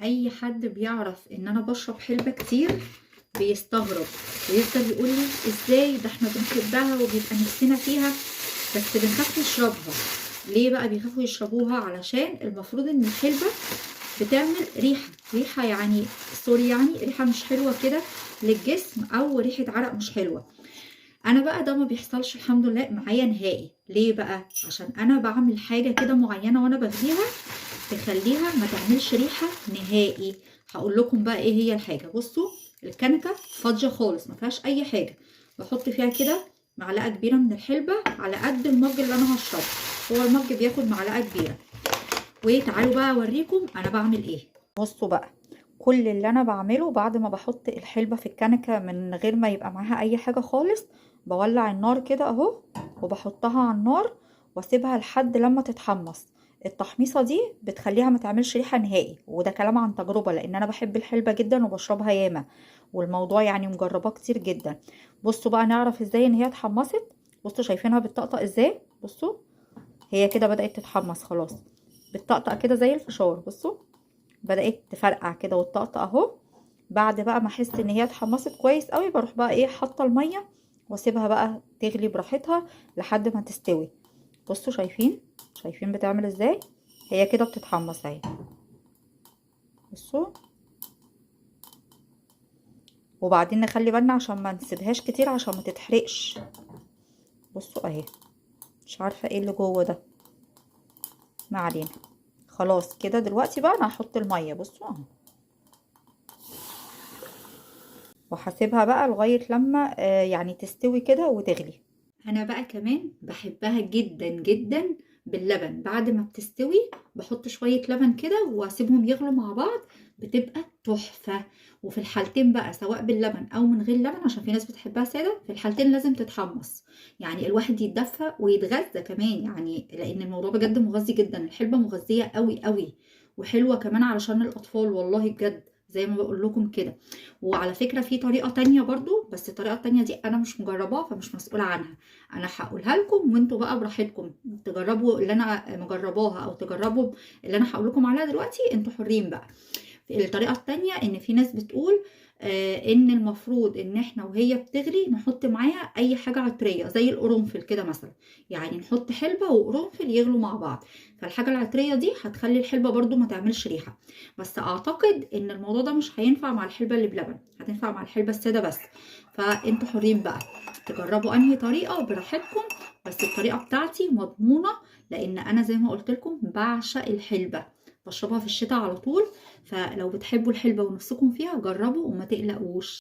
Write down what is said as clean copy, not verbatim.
اي حد بيعرف ان انا بشرب حلبة كتير بيستغرب ويفضل يقول لي ازاي ده احنا بنحبها وبيبقى نفسنا فيها بس بنخاف نشربها. ليه بقى بيخافوا يشربوها؟ علشان المفروض ان الحلبة بتعمل ريحة يعني سوري، يعني ريحة مش حلوة كده للجسم، او ريحة عرق مش حلوة. انا بقى ده ما بيحصلش الحمد لله معايا نهائي. ليه بقى؟ عشان انا بعمل حاجة كده معينة وانا بغليها تخليها ما تعملش ريحة نهائي. هقول لكم بقى ايه هي الحاجة. بصوا الكنكة فاضية خالص ما فيهاش اي حاجة، بحط فيها كده معلقة كبيرة من الحلبة على قد المج اللي انا هشربه. هو المج بياخد معلقة كبيرة. وتعالوا بقى اوريكم انا بعمل ايه. بصوا بقى كل اللي انا بعمله بعد ما بحط الحلبة في الكنكة من غير ما يبقى معاها اي حاجة خالص، بولع النار كده اهو وبحطها على النار واسيبها لحد لما تتحمص. التحميصة دي بتخليها ما تعملش ريحة نهائي، وده كلام عن تجربة لان انا بحب الحلبة جدا وبشربها ياما، والموضوع يعني مجرباه كتير جدا. بصوا بقى نعرف ازاي ان هي اتحمصت. بصوا شايفينها بتطقطق ازاي؟ بصوا هي كده بدأت تتحمص خلاص، بتطقطق كده زي الفشار. بصوا بدأت تفرقع كده وتطقطق اهو. بعد بقى ما احس ان هي اتحمصت كويس قوي بروح بقى ايه حاطه الميه واسيبها بقى تغلي براحتها لحد ما تستوي. بصوا شايفين بتعمل ازاي؟ هي كده بتتحمص اهي. بصوا وبعدين نخلي بالنا عشان ما نسيبهاش كتير عشان ما تتحرقش. بصوا اهي، مش عارفه ايه اللي جوه ده، ما علينا. خلاص كده دلوقتي بقى انا هحط الميه. بصوا اهو وهسيبها بقى لغايه لما يعني تستوي كده وتغلي. انا بقى كمان بحبها جدا جدا باللبن. بعد ما بتستوي بحط شويه لبن كده واسيبهم يغلوا مع بعض، بتبقى تحفه. وفي الحالتين بقى سواء باللبن او من غير لبن، عشان في ناس بتحبها ساده، في الحالتين لازم تتحمص. يعني الواحد يتدفى ويتغذى كمان، يعني لان الموضوع بجد مغذي جدا. الحلبه مغذيه قوي قوي وحلوه كمان علشان الاطفال، والله بجد زي ما بقول لكم كده. وعلى فكرة في طريقة تانية برضو، بس الطريقة التانية دي انا مش مجرباها فمش مسؤولة عنها. انا هقولها لكم وانتوا بقى براحتكم تجربوا اللي انا مجرباها او تجربوا اللي انا هقول لكم عليها دلوقتي، انتوا حرين بقى. الطريقة التانية ان في ناس بتقول ان المفروض ان احنا وهي بتغلي نحط معاها اي حاجة عطرية زي القرنفل كده مثلا. يعني نحط حلبة وقرنفل يغلوا مع بعض، فالحاجة العطرية دي هتخلي الحلبة برضو ما تعملش ريحة. بس اعتقد ان الموضوع ده مش هينفع مع الحلبة اللي بلبن، هتنفع مع الحلبة السادة بس. فانتوا حرين بقى تجربوا انهي طريقة براحتكم، بس الطريقة بتاعتي مضمونة لان انا زي ما قلت لكم بعشق الحلبة، بشربها في الشتاء على طول. فلو بتحبوا الحلبة ونفسكم فيها جربوا وما تقلقوش.